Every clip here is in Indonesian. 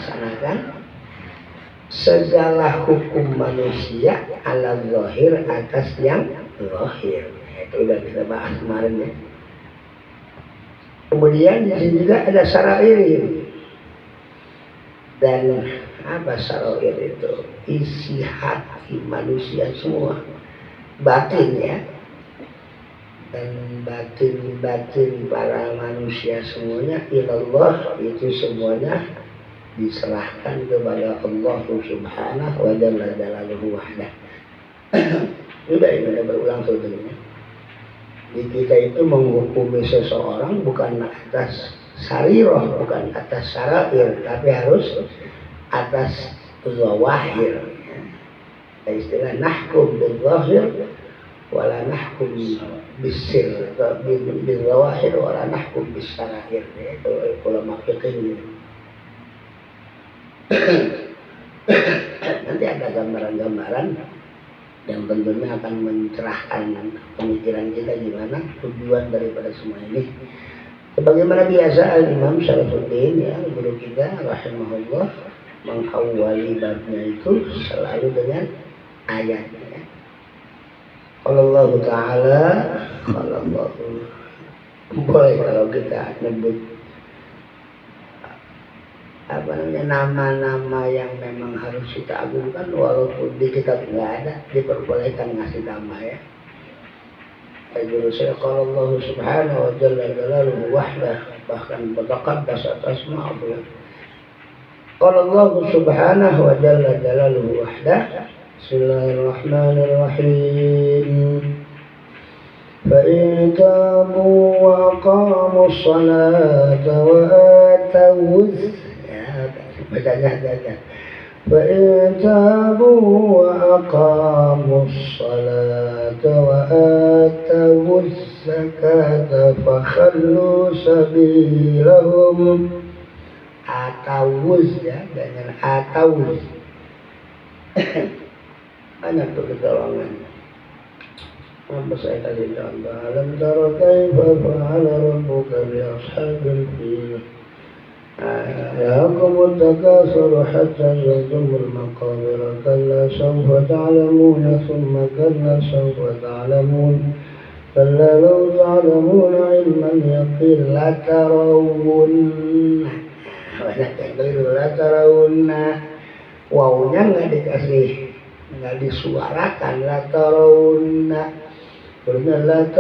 melaksanakan segala hukum manusia ala zahir atas yang zahir. Itu udah kita bahas kemarin ya. Kemudian di sini juga ada syara'ir. Dan apa syara'ir itu? Isi hati manusia semua, batin ya. Dan batin para manusia semuanya ilallah, itu semuanya diserahkan kepada Allah Subhanahu wa Jalaluhu wahdah. Sudah ini udah berulang sebetulnya. Di kita itu menghukumi seseorang bukan atas sarirah, bukan atas syara'ir, tapi harus atas zawahir. Istilah nahkum bil zahir wala nahkum bisir, bil zawahir wala nahkum bis syara'ir. Itu ulama fikih. Nanti ada gambaran-gambaran yang tentunya akan mencerahkan pemikiran kita gimana tujuan daripada semua ini. Sebagaimana biasa Imam Syarifuddin ya, guru kita rahimahullah mengawali babnya itu selalu dengan ayat ya. Allah Ta'ala, Allah boleh kalau kita nyebut nama-nama yang memang harus kita agungkan walaupun di kitab nggak ada, diperbolehkan ngasih nama ya. Guru saya kalau Allah Subhanahu wa Jalaluhu wahdah, bahkan bertaqaddas atas asma'u ya. Kalau Allah Subhanahu wa Jalaluhu wahdah, Bismillahirrahmanirrahim. فإن تابوا وأقاموا الصلاة وآتوا فإن تابوا وأقاموا الصلاة وآتوا الزكاة فخلوا سبيلهم. Atawuz ya, dengan atawuz. Banyak tuh ketolongan. Apa saya kasih contoh? Alam tara kaifa fa'ala rabbuka bi ashabil fil. ألهاكم التكاثر حتى زرتم المقابر كلا سوف تعلمون ثم كلا سوف تعلمون كلا لو تعلمون علم اليقين لترون wawunya nggak dikasih, nggak disuarakan latarawun, berarti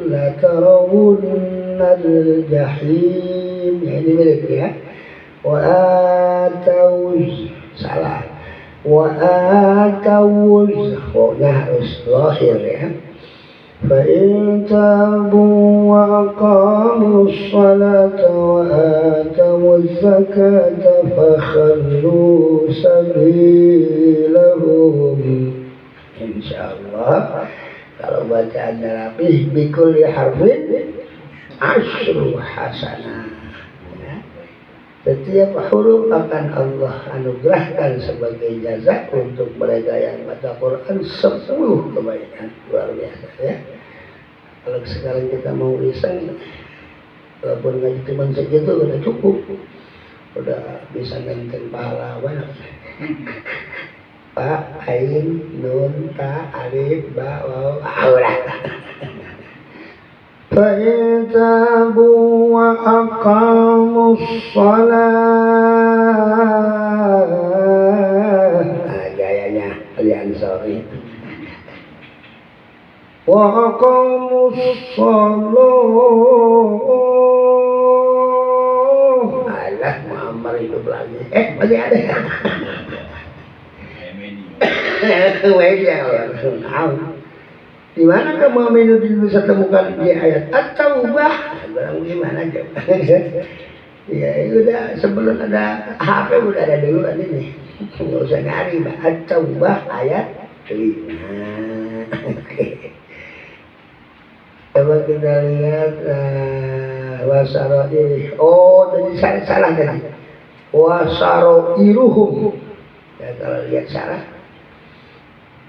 latarawun al-jahim. Ya, ini mirip ya. Wa atawuz, salah. Wa atawuz, wawunya harus lahir ya. Fa in tabu wa aqamu sholata wa atawu zakata fa khallu sabilahum. Insyaallah kalau bacaan rapih bikulli harfin asyru hasanah. Setiap huruf akan Allah anugerahkan sebagai jaza untuk mereka yang baca Quran 10 kebaikan. Luar biasa ya. Kalau sekarang kita mau iseng, walaupun ngaji cuma segitu udah cukup, udah bisa ngenteng pahala banyak. Ba, ain, nun, ta, alif, ba, waw, udah. فإن تابوا وأقاموا الصلاة gayanya Al-Ansari وأقاموا الصلاة. Alah, Muammar hidup lagi. Masih ada. Di mana kamu Aminuddin bisa temukan di ayat At-Taubah? Barang gimana aja. Ya udah, sebelum ada HP udah ada dulu ini. Nggak usah nyari. At-Taubah ayat 5. Coba kita lihat wasara'i. Oh, tadi salah tadi. Wasara'iruhum. Ya, kalau lihat salah.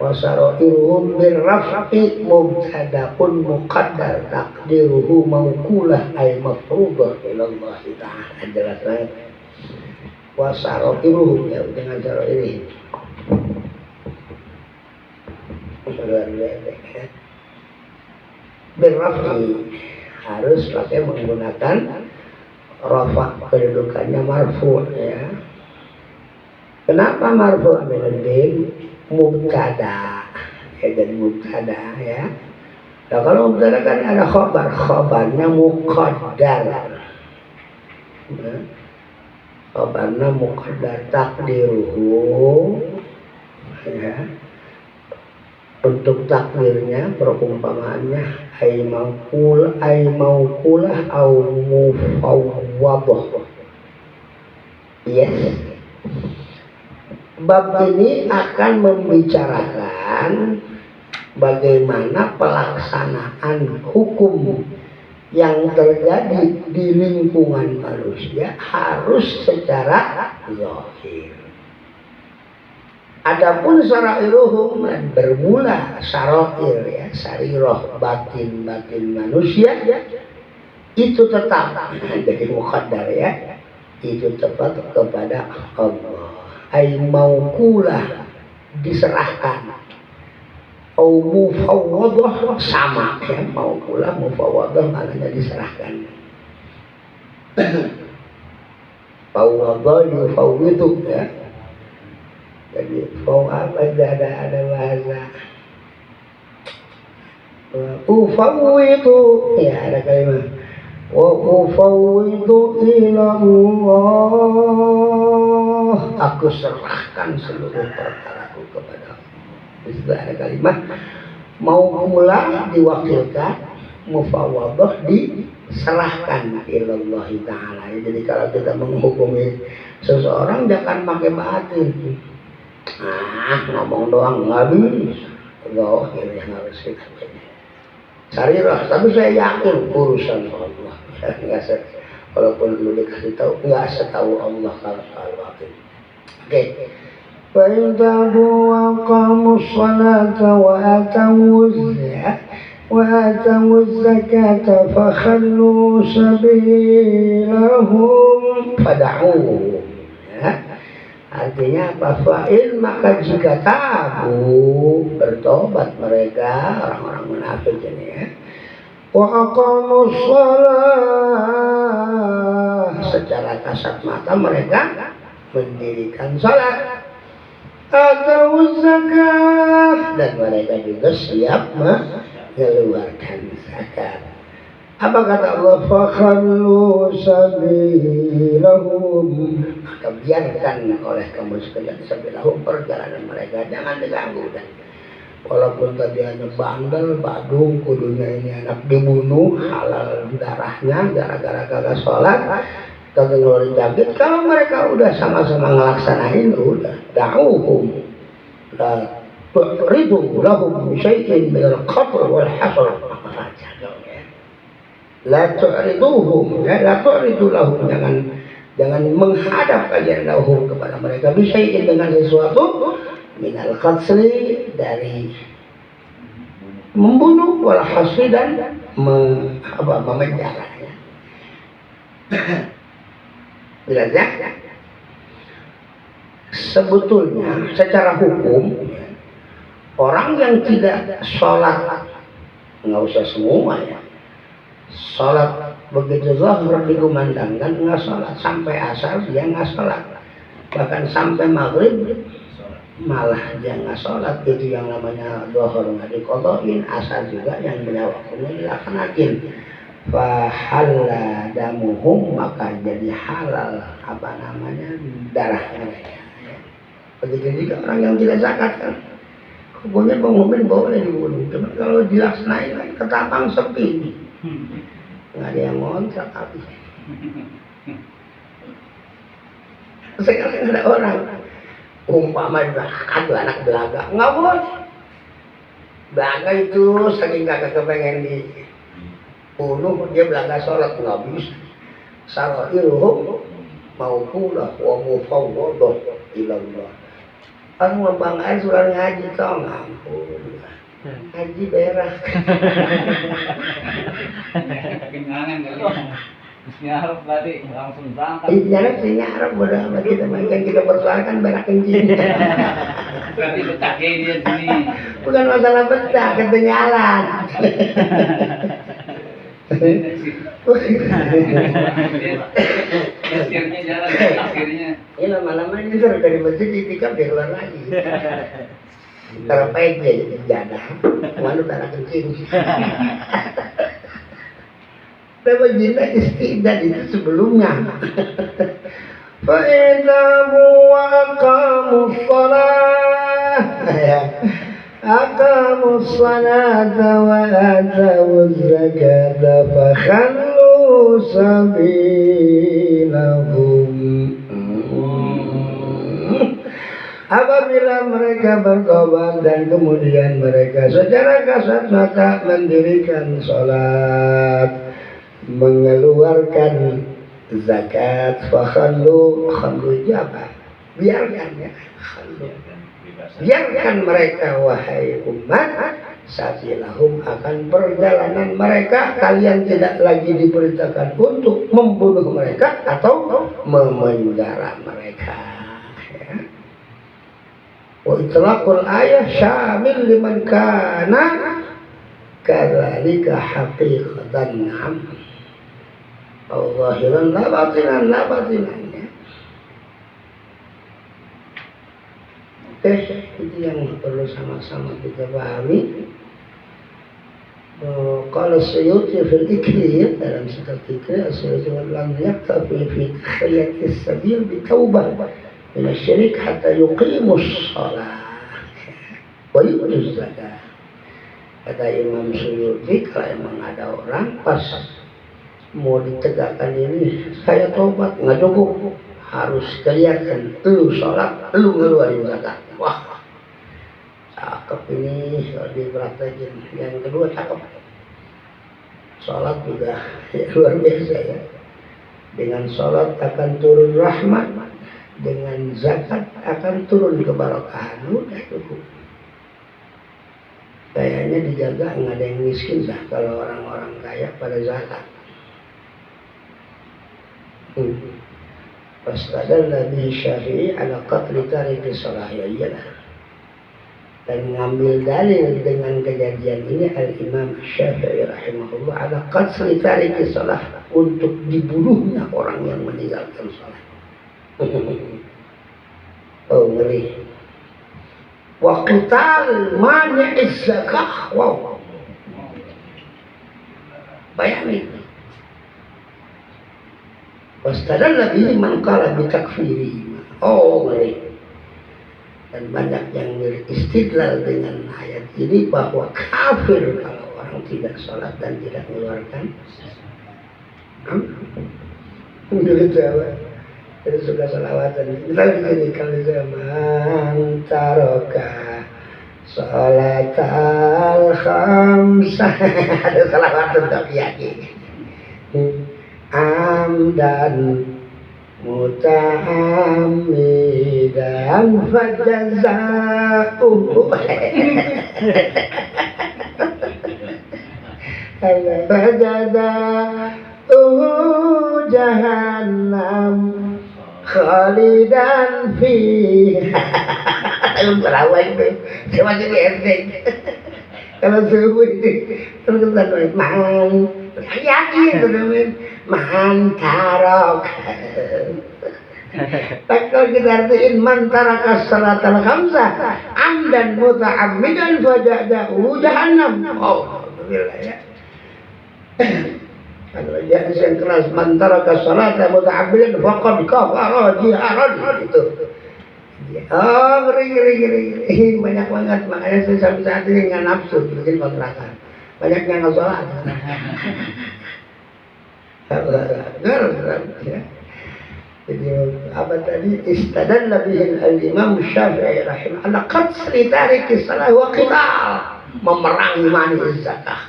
Wasara'iruhum birraf'i mubtada'un muqaddar taqdiruhu mawkulah ay mafruḍah ila Allah Ta'ala. Jelas banget. Wasaroiruhum ya dengan cara ini. Berrafi harus pakai menggunakan rafa, kedudukannya marfu ya. Kenapa marfu aminuddin? Mubtada ya, jadi mubtada ya. Nah kalau mubtada kan ada khobarnya muqaddar ya. Khobarnya muqaddar takdiruhu ya. Untuk takdirnya perumpamaannya ay maukulah au mufawwadah. Yes. Bab ini akan membicarakan bagaimana pelaksanaan hukum yang terjadi di lingkungan manusia harus secara zahir. Adapun syara'iruhum bermula syara'ir ya, syariroh batin manusia ya, itu tetap jadi muqaddar ya, itu tepat kepada Allah. Ay maukulah diserahkan, au mufawwadah sama ya, maukulah mufawwadah maknanya diserahkan. Fawwadah yufawwidu ya. Jadi apa ada bahasa ufawwidu ya, ada kalimat wa ufawwidu ila Allah, aku serahkan seluruh perkaraku kepada Allah. Itu ada kalimat mau mula diwakilkan, mufawwadah diserahkan ilallah ta'ala. Jadi kalau kita menghukumi seseorang jangan pakai batin. Ngomong doang nggak bisa. Zahir yang harus kita pilih. Sarirah, tapi saya yakin urusan Allah. Walaupun lu dikasih tahu, nggak setahu Allah kalau soal wakil. Oke. فَإِنْ تَابُوا وَأَقَامُوا الصَّلَاةَ وَآتَوُا الزَّكَاةَ فَخَلُّوا سَبِيلَهُمْ فَدَعُوهُمْ. Artinya apa? Fa'il maka jika tabu bertobat mereka orang-orang munafik ini ya. Wa aqamus shalah, secara kasat mata mereka mendirikan salat. Atau zakat, dan mereka juga siap mengeluarkan zakat. Apa kata Allah? Fakhallu sabilahum, maka biarkan oleh kamu sekalian sabilahum, perjalanan mereka, jangan diganggu. Dan walaupun tadi hanya bandel, badung, kudunya ini anak dibunuh, halal darahnya gara-gara kagak sholat, kagak ngeluarin jakit. Kalau mereka udah sama-sama ngelaksanain, udah da'uhum la tu'ridu lahum syai'in minal qatr wal hasr. La tu'riduhum ya, la tu'ridu lahum, jangan menghadap kalian lahum kepada mereka bisyai'in dengan sesuatu minal qatri, dari membunuh, wal hasri, dan memenjara ya. Jelas ya? Sebetulnya secara hukum orang yang tidak sholat, nggak usah semua ya, sholat begitu zahir dikumandangkan nggak sholat, sampai asar dia nggak sholat, bahkan sampai maghrib malah dia nggak sholat. Itu yang namanya zahir nggak dikodokin, asar juga yang punya waktunya dilaksanakan. Fahalla damuhum, maka jadi halal darah mereka. Begitu juga orang yang tidak zakat kan, hukumnya mukmin boleh dibunuh, cuma kalau dilaksanain kan ketapang sepi, nggak ada yang ngontrak habis. Sekarang ada orang umpama ada anak belaga, nggak boleh. Belaga itu saking kagak kepengen dibunuh, dia belaga sholat nggak bisa. Syara'iruhum maukulah wa mufawwadah ilallah. Orang membanggain sudah ngaji kau ngampun, ngaji berak. Ngarep tadi langsung berangkat. Ngarep sih ngarep bodoh amat kita makan kita persoalkan berak kencing. Berarti betah dia sini. Bukan masalah betah, ketinggalan. Akhirnya jalan akhirnya. Ini lama-lama ini dari masjid itikaf dia keluar lagi. Terpaik dia jadi jadah. Waduh berak kencing. Tapi jina istidad itu sebelumnya. Fa'idamu wa aqamus salah. Aqamus salata wa atawuz zakata fakhallu sabilahum. Apabila mereka bertobat dan kemudian mereka secara kasat mata mendirikan sholat, mengeluarkan zakat, fakhallu itu apa? Biarkan ya, khallu. Biarkan mereka wahai umat, sabilahum akan perjalanan mereka. Kalian tidak lagi diperintahkan untuk membunuh mereka atau memenjara mereka. Wa itlaqul ayah syamil liman kana kadzalika haqiqatan na'am. Zahiran la batinan ya. Oke, itu yang perlu sama-sama kita pahami. Kalau Suyuti fil Iklil dalam kitab Iklil, Suyuti lam yaktafi fi tahiyatis sabil bi taubah min asyirik hatta yuqimus shalah wa yu'tuz zakat. Kata Imam Suyuti, kalau emang ada orang pas mau ditegakkan ini, saya tobat nggak cukup, harus kelihatan lu sholat, lu ngeluarin zakat. Wah, cakep ini kalau dipraktekin. Yang kedua cakep, sholat juga ya, luar biasa ya. Dengan sholat akan turun rahmat, dengan zakat akan turun keberkahan. Udah cukup. Kayaknya dijaga nggak ada yang miskin lah kalau orang-orang kaya pada zakat. Fastadalla bi Syafi'i ala qatli tariki shalah, ya iyalah. Dan mengambil dalil dengan kejadian ini Al-Imam Syafi'i rahimahullah ala qatli tariki shalah, untuk dibunuhnya orang yang meninggalkan salat. Oh ngeri. Wa qital mani'iz zakah. Wow. Bayangin. Wastadalla bihi man qala bi takfiri. Oh ngeri. Dan banyak yang beristidlal dengan ayat ini bahwa kafir kalau orang tidak sholat dan tidak mengeluarkan. Begitu apa? Jadi suka salawatan. Kita di sini kalau zaman taroka sholatal khamsah ada salawatan tapi yakin. Amdan muta'amidan fajaza'uhu fajaza'uhu jahannam khalidan fiha. Berawai itu cuma jadi SD. Kalau subuh itu terus kita main yakin teman mantarok. Kalau kita artiin mantaraka salatal khamsah amdan muta'ammidan faja'dahu jahannam. Oh, alhamdulillah ya. Kalau jadi yang keras mantaraka salatal muta'ammidan faqad kafara jiharan itu. Oh, ngeri. Banyak banget, makanya saya sampai saat ini nggak nafsu bikin kontrakan. Banyak yang nggak sholat. Ya. Jadi apa tadi? Istadalla bihi al-Imam Syafi'i rahimahullah qatli tariki salah wa qital, memerangi mani'iz zakah.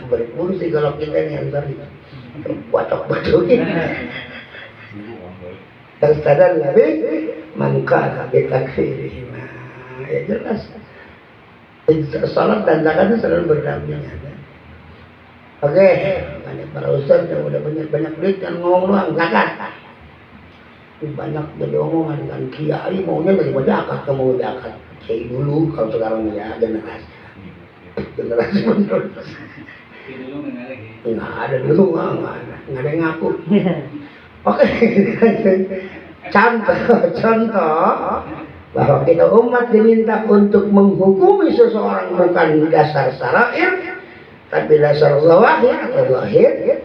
Berfungsi kalau kita ini yang tadi bacok-bacokin. Istadalla bihi man qala bi takfirihi. Ya jelas. Salat dan zakat itu selalu berdampingan. Oke, banyak para ustaz yang udah banyak duit yang ngomong doang zakat. Banyak jadi omongan kan kiai maunya dari zakat, kamu zakat. Kiai dulu kalau sekarang ya generasi menerus. Nggak ada dulu nggak ada yang ngaku. Oke, contoh bahwa kita umat diminta untuk menghukumi seseorang bukan dasar syara'ir tapi dasar zawahir atau zahir.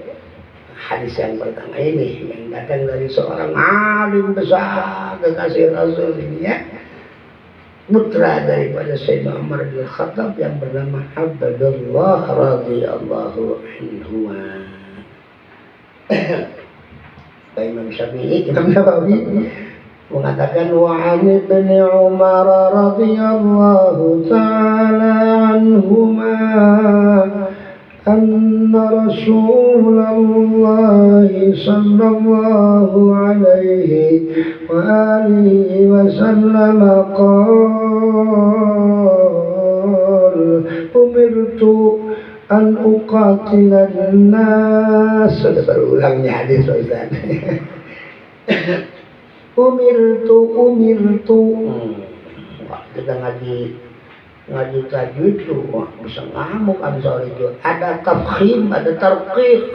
Hadis yang pertama ini yang datang dari seorang alim besar kekasih Rasul ini ya, putra daripada Sayyidina Umar bin Khattab yang bernama Abdullah radhiyallahu anhu. Imam Syafi'i, Imam Nawawi mengatakan wa 'an ibni Umar radhiyallahu ta'ala anhuma anna Rasulullah sallallahu alaihi wa alihi wa sallam qala umirtu an uqatilan nas. Sudah berulangnya hadis Ustaz. umirtu. Wah, kita ngaji tajwid tuh wah, bisa ngamuk Ansor itu. Ada tafkhim, ada tarqiq.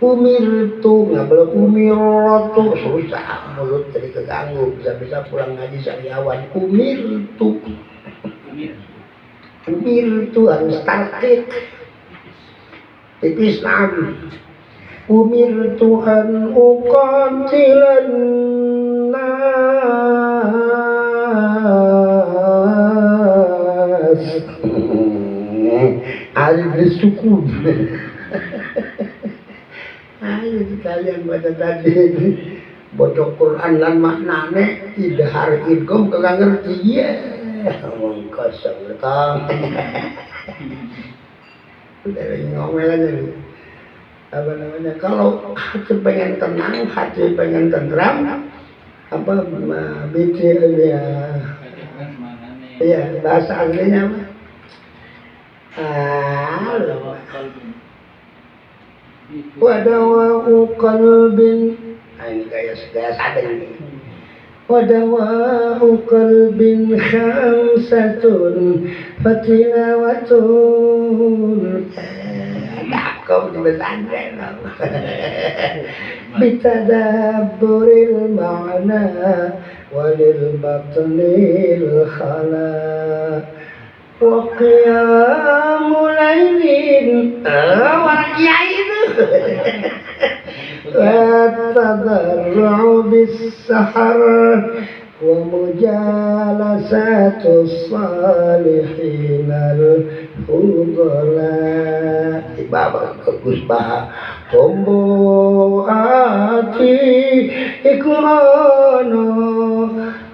Umirtu, nggak boleh umiratu, susah mulut jadi keganggu. Bisa-bisa pulang ngaji sariawan. Umirtu harus tarqiq. Tipis nam. Umirtu an uqatilan nas. Alif disukun. Ayo kalian baca tadi bocok Quran dan maknane idhar idgham kagak ngerti ya. Ngomong kosong tong. Udah ngomel aja nih. Apa namanya, kalau hati pengen tenang, hati pengen tentram, apa bikin ya bahasa aslinya apa? Wadawa'u qalbin, ini gaya sadar ini. Wadawa'u qalbin khamsatun fatilawatun. Kau di pesantren bitadabburil ma'na walil batnil khala wa qiyamul lailin. Orang kiai itu wa tadarru bis sahar wa mujalasatus salihin al-fudala. Baba bagus bah tombo ati iku ana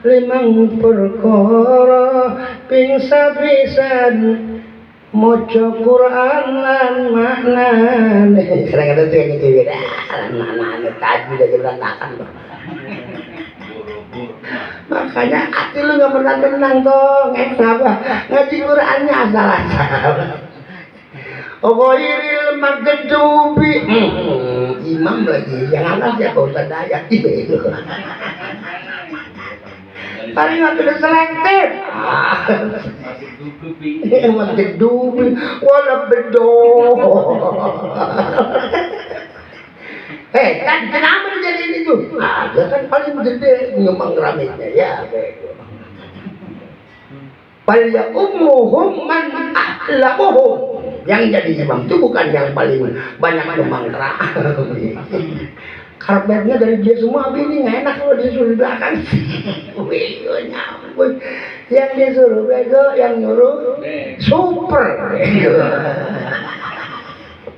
limang perkara ping sapisan maca Quran lan maknane. Kadang-kadang tuh yang itu beda maknane tajwid aja berantakan. Makanya hati lu gak pernah tenang toh. Ngapa? Ngaji Qurannya asal-asal. Ghairil maghdubi. Imam lagi yang anak siapa Ustaz Dayat itu. Paling nggak selektif. Maghdubi wala bedo. Kan kenapa jadi itu? Dia kan paling gede nyumbang keramiknya ya. Paling ya umuhum man ahlamuhum. Yang jadi imam itu bukan yang paling banyak nyumbang keramik. Karpetnya dari dia semua, ini nggak enak kalau disuruh di belakang. Yang disuruh bego, yang nyuruh super.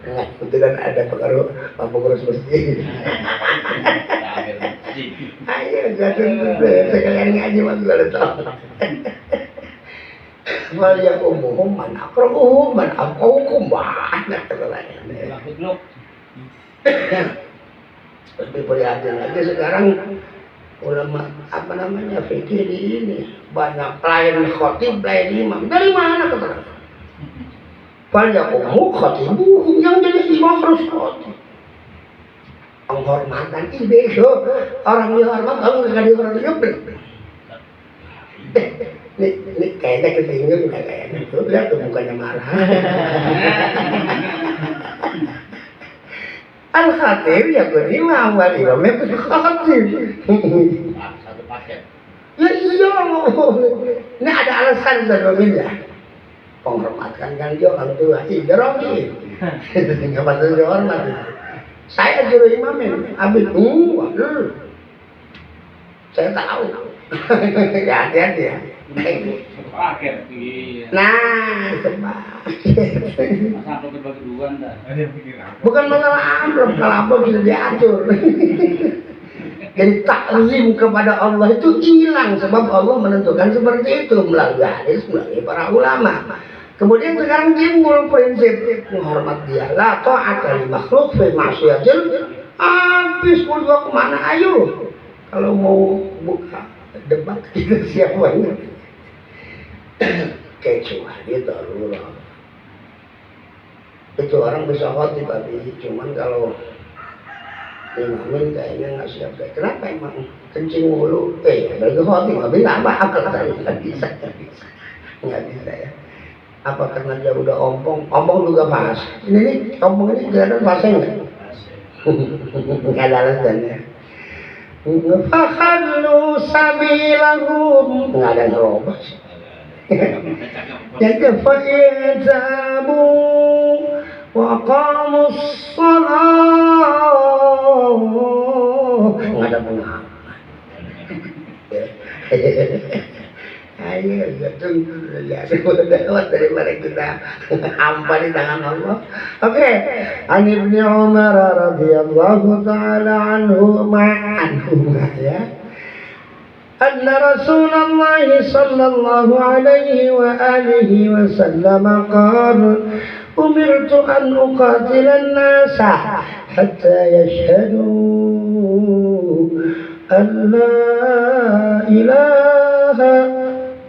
Kebetulan ada pengaruh pengurus masjid. Ayo sekalian ngaji mas kalau tahu. Wal yang umum mana akrohum man abaukum banyak terlalu. Lebih prihatin lagi sekarang ulama apa namanya fikih di ini banyak lain khotib lain imam. Dari mana keterangan? falyaqumu khatibuhum, yang jadi imam harus khotib. Penghormatan ini besok orang dihormat kalau nggak dihormat ini kayaknya kesinggung nggak kayaknya tuh lihat tuh mukanya marah. Al-Khatib ya berima awal imamnya Khatib. Satu paket. Ya iya, ini ada alasan saya memindah. Penghormatkan kan dia orang tua, iya rogi. Nggak patut dihormat. Saya juru imamin, abis saya tahu. Ya hati-hati ya. Satu paket. Iya. Nah, sepaket. Masa aku bagi duluan dah. Bukan masalah amplop, kalau amplop bisa diatur. Jadi takzim kepada Allah itu hilang sebab Allah menentukan seperti itu melalui hadis, melalui para ulama. Kemudian sekarang timbul prinsip menghormat dia. La ta'ata li makhluk fi ma'siyatil. Habis mau dibawa kemana? Ayo. Kalau mau buka debat kita siapa ini? Kecuali darurat. Itu orang bisa khotib tapi cuman kalau imamin kayaknya nggak siap deh. Kenapa emang kencing mulu? Bagi khotib tapi nggak bakal tadi nggak bisa. Nggak bisa ya. Apa karena dia udah ompong juga pas. Ini ompong ini kelihatan pasnya nggak? Nggak ada alasannya. Fakhallu sabilahum, nggak ada nerobos. Jadi fa'idzamu wa qamus salat, nggak ada pengalaman. Ayo, tunggu lihat lewat daripada kita hampa di tangan Allah. Oke, An Ibnu Umar radhiyallahu taala anhu ya. Anna Rasulullah sallallahu alaihi wa alihi wa sallam qala umirtu an uqatila an-nasa hatta yashhadu an la ilaha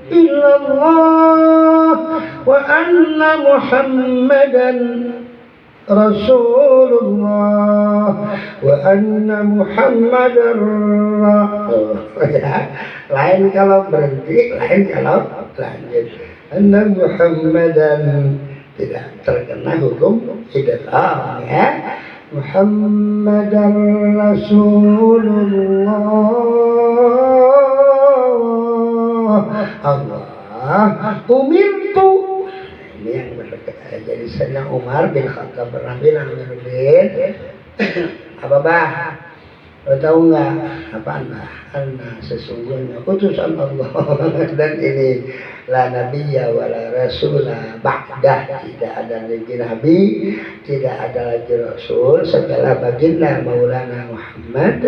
illallah wa anna Muhammadan Rasulullah wa anna Muhammadan lain kalau berhenti, lain kalau lanjut. Anna Muhammadan tidak terkena hukum idgham ya. Muhammadan Rasulullah. Allah umirtu, ini yang berkata. Jadi Sayyidina Umar bin Khattab bin Amiruddin apa bah? Lo tahu nggak apaan bah? Karena sesungguhnya utusan Allah dan ini la nabiyya wa la rasulah ba'dah, tidak ada lagi nabi, tidak ada lagi rasul setelah baginda Maulana Muhammad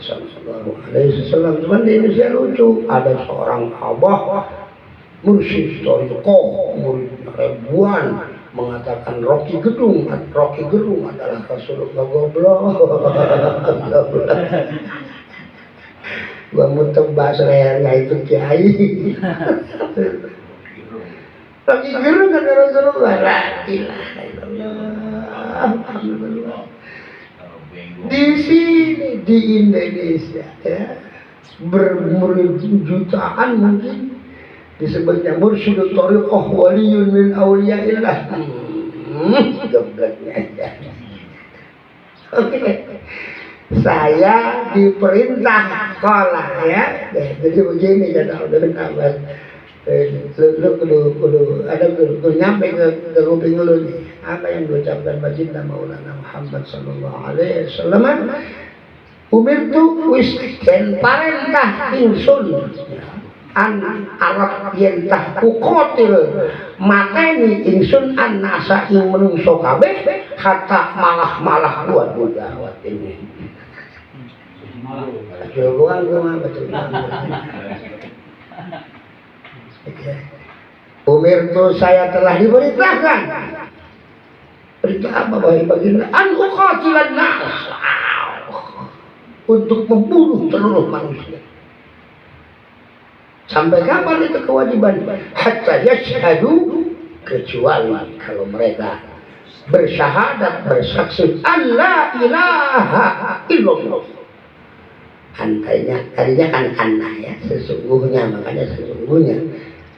sallallahu alaihi wasallam. Cuman di Indonesia lucu, ada seorang abah mursyid thariqah, muridnya ribuan, mengatakan Rocky Gerung adalah Rasulullah. Goblok. Gua mau tebas lehernya itu kiai. Rocky Gerung ada Rasulullah. La ilaha illallah. Alhamdulillah. Di sini di Indonesia ya, bermurid jutaan mungkin disebutnya mursyidut thariqah waliyun min awliyaillah. Gobloknya aja. Oke. Saya diperintah sekolah ya. Jadi begini kata Abdul Abbas. Lu kudu nyampe ke kuping lu nih. Apa yang diucapkan baginda Maulana Muhammad sallallahu alaihi wasallam? Umirtu wis den parentah ingsun an Arab yen tah kukotil mateni ingsun an nasa ing menungso kabeh hatta malah buat gawat ini. Jagoan gua betul. Umirtu saya telah diberitakan. Perintah apa baginda? An uqatilan nas. Untuk membunuh seluruh manusia. Sampai kapan itu kewajiban? Hatta yashhadu kecuali kalau mereka bersyahadat, bersaksi Allah ilaha illallah. Antainya tadinya kan anna ya, sesungguhnya, makanya sesungguhnya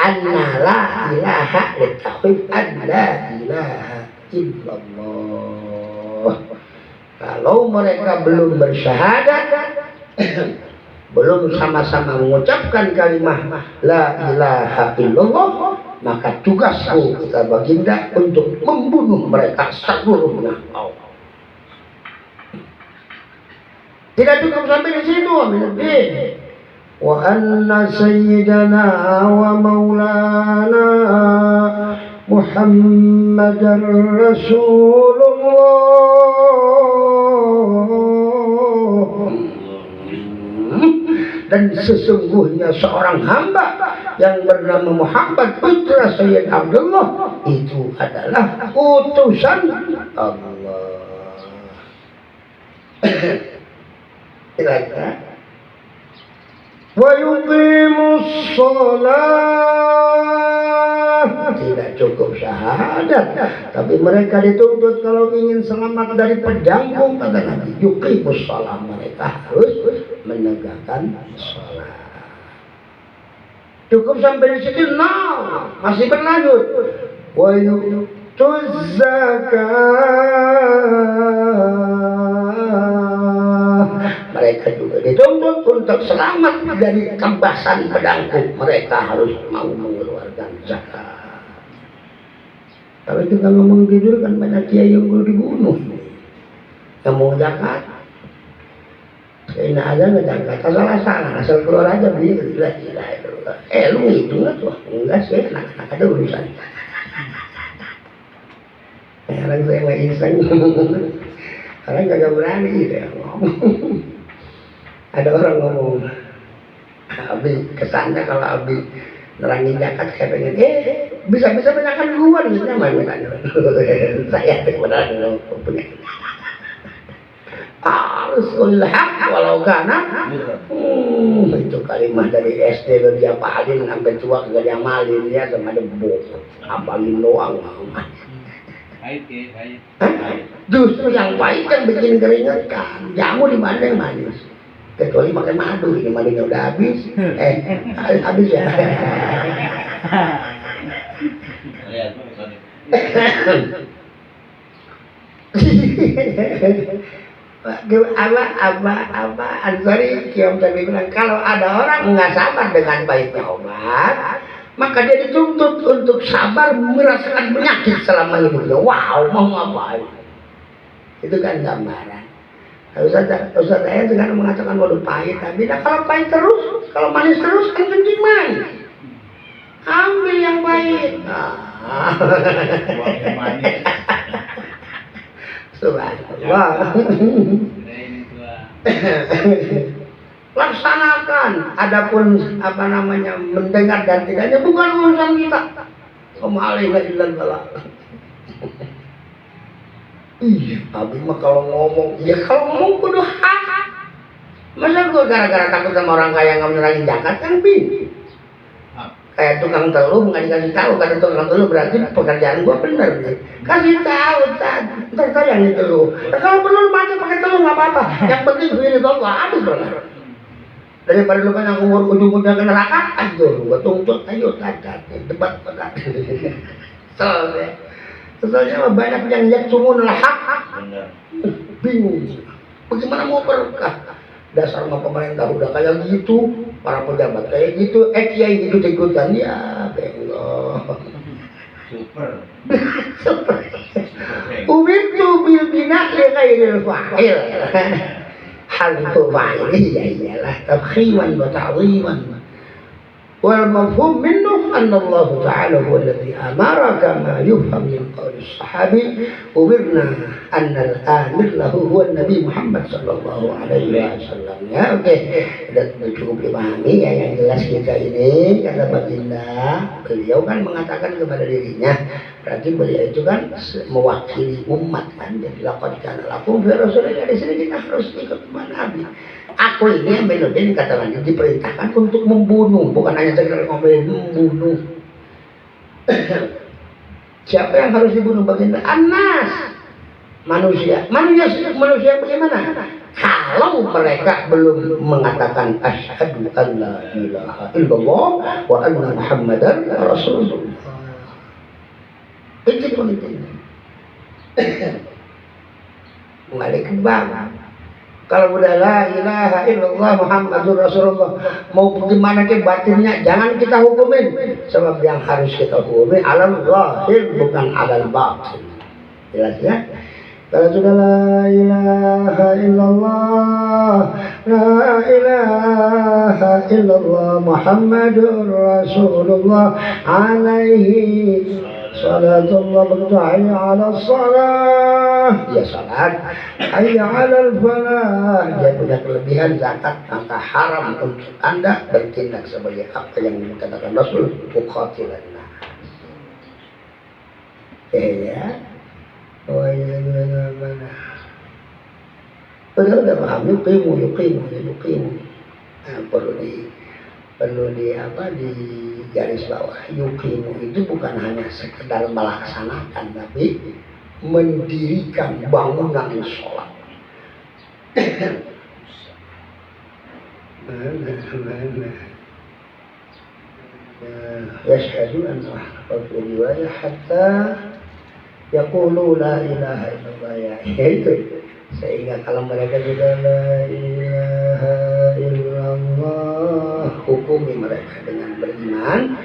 anna la ilaha litahwif an la ilaha illallah. Kalau mereka belum bersyahadat, belum sama-sama mengucapkan kalimat la ilaha illallah, maka tugasku kita baginda untuk membunuh mereka seluruhnya. Tidak cukup sampai di situ. Wa anna sayyidana wa maulana Muhammadar Rasulullah. Dan sesungguhnya seorang hamba yang bernama Muhammad putra Sayyid Abdullah itu adalah utusan Allah. Wa yuqimus shalah. Tidak cukup syahadat, tapi mereka dituntut kalau ingin selamat dari pedang, kata Nabi, yuqimus shalah, mereka harus menegakkan shalat. Cukup sampai di situ? No, masih berlanjut. Wa yu'tuz zakat. Mereka juga dituntut untuk selamat dari kebasan pedangku. Mereka harus mau mengeluarkan zakat. Kalau kita ngomong tidur kan banyak kiai yang perlu dibunuh. Yang mau zakat, ini aja nggak zakat, asal keluar aja begitu. Lu itu nggak tuh? Enggak sih, anak-anak ada urusan. Sekarang saya nggak iseng, karena nggak berani gitu ya ngomong. Ada orang ngomong, Abi kesannya kalau Abi nerangin zakat kayak pengen, bisa banyakkan duluan gitu namanya. Saya benar-benar punya. Rasulul haq walau kana. Itu kalimat dari SD lo dia pahalin sampai tua kagak diamalin ya, sama debu. Apalin doang. Pahit. Justru yang pahit yang bikin keringetan. Jamu di mana yang manis? Kecuali makan madu, ini madunya udah habis. Habis ya. Apa Ansari Kiam tadi bilang, kalau ada orang nggak sabar dengan baiknya obat, maka dia dituntut untuk sabar merasakan penyakit selama hidupnya. Wow, mau ngapain? Itu kan gambaran. Ustaz saya sekarang mengatakan waduh pahit, tapi kalau pahit terus, kalau manis terus kan kencing manis. Ambil yang pahit. Subhanallah. Laksanakan. Adapun apa namanya mendengar dan tidaknya bukan urusan kita. Kemalilah illallah. Iya, Abi mah kalau ngomong, ya kalau ngomong kudu hak. Masa gue gara-gara takut sama orang kaya nggak menerangin zakat kan bingung. Kayak tukang telur nggak dikasih tahu, kata tukang telur berarti pekerjaan gua bener nih. Kasih tahu, ntar saya yang itu lu. Kalau perlu mati pakai telur nggak apa-apa. Yang penting ini tuh habis bener. Daripada lu kan umur ujung-ujungnya ke neraka, ayo gua tuntut, ayo cacat, debat berat. Soalnya banyak yang lihat sumun hak, bingung. Bagaimana mau berkah? Dasar sama pemerintah udah kayak gitu, para pejabat kayak gitu, kiai ikut-ikutan ya, bengok. Super. Umitu bil bina li ghairil fa'il. Hal fa'il ya iyalah tabkhiman wa ta'ziman. Wal mafhum minhu anna Allah Ta'ala huwa alladhi amara kama yufham min qawli sahabi umirna anna al-amir lahu huwa Nabi Muhammad sallallahu alaihi wasallam. Ya oke, sudah cukup dipahami ya yang jelas kita ini kata baginda, beliau kan mengatakan kepada dirinya, berarti beliau itu kan mewakili umat kan, jadi laqad kana lakum fi rasulillah, di sini kita harus ikut Nabi. Aku ini yang Menudin katakan diperintahkan untuk membunuh, bukan hanya sekedar ngomongin membunuh. Siapa yang harus dibunuh baginda? Anas, manusia. Manusia bagaimana? Kalau mereka belum mengatakan asyhadu an la ilaha illallah wa anna muhammadan rasulullah. Itu pentingnya. Balik ke bang. Kalau udah la ilaha illallah muhammadur rasulullah, mau bagaimana ke batinnya jangan kita hukumin, sebab yang harus kita hukumin alam zahir bukan alam batin. Jelas ya? Kalau sudah la ilaha illallah, la ilaha illallah muhammadur rasulullah alaihi salatullah, begitu hayya ala salat, ya salat, hayya ala falah, dia punya kelebihan zakat, maka haram untuk anda bertindak sebagai apa yang dikatakan Rasul, uqatilan nas. Ya. Oh iya, mana? Udah paham, yuqimu. Nah, perlu di apa, di garis bawah. Yuqimu itu bukan hanya sekedar melaksanakan, tapi mendirikan bangunan sholat. Mana? Yashhadu anna Muhammadan riwayah hatta yaqulu la ilaha illallah, ya itu. Sehingga kalau mereka juga la ilaha illallah, hukumi mereka dengan beriman,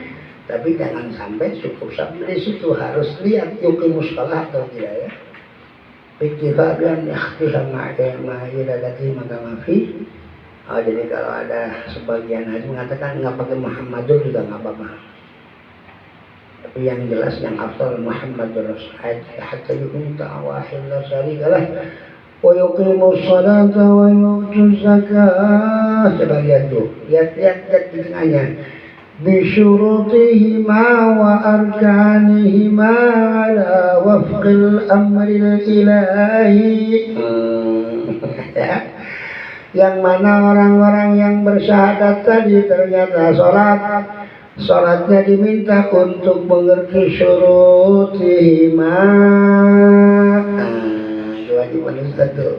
tapi jangan sampai cukup sampai di situ, harus lihat yuqimus shalah atau tidak ya. Ittifaqan ikhtiham ma'idadati magamafi. Jadi kalau ada sebagian hadis mengatakan nggak pakai Muhammadur juga nggak apa-apa. Tapi yang jelas yang afdal Muhammadur Rasulullah hatta yukun ta'wahil la syarikalah wa yuqimus salata wa yu'tuz zakah. Coba lihat tuh, lihat di tengahnya, bisyurutihima wa arkanihima ala wafqil amril ilahi. Yang mana orang-orang yang bersyahadat tadi ternyata sholatnya diminta untuk mengerti syurutihima. Wajib itu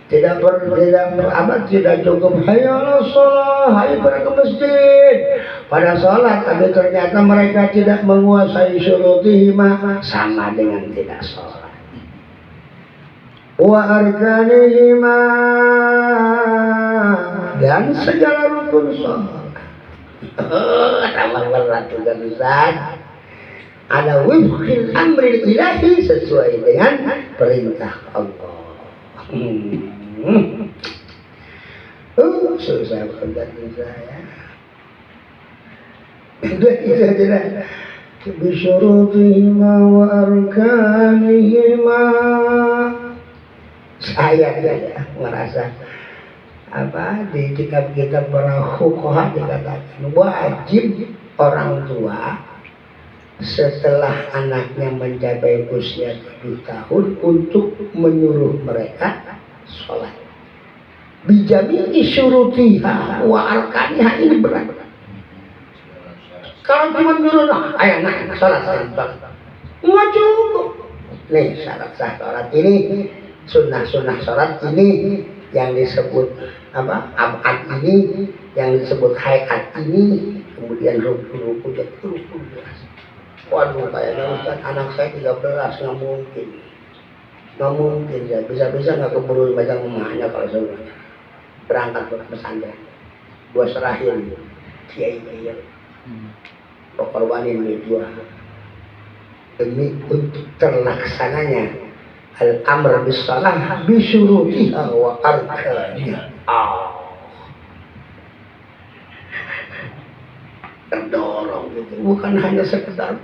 tidak cukup hayya 'alas shalah, hayya ke masjid pada sholat, tapi ternyata mereka tidak menguasai syurutihima, sama dengan tidak sholat. Wa arkanihima, dan segala rukun sholat. Tambah berat juga Ustaz. Ada wifqil amril ilahi, sesuai dengan perintah Allah. Susah banget saya. Tidak. Bisyurutihima wa arkanihima. Saya merasa apa di kitab-kitab para fuqaha dikatakan wajib orang tua setelah anaknya mencapai usia 7 tahun untuk menyuruh mereka sholat. Bijami'i syurutiha wa arkaniha, ini berat. Kalau cuma nyuruh, ayo nak sholat, nggak cukup. Nih syarat sah sholat ini, sunnah sholat ini, yang disebut apa, abad ini, yang disebut hayat ini, kemudian ruku jelas. Waduh, kayaknya Ustaz, anak saya 13, nggak mungkin ya, bisa nggak keburu baca emaknya kalau saya berangkat ke pesantren, gua serahin kiai korbanin dua demi untuk terlaksananya al-amr bis-shalah bisyurutiha wa arkaniha. Terdorong gitu, bukan hanya sekedar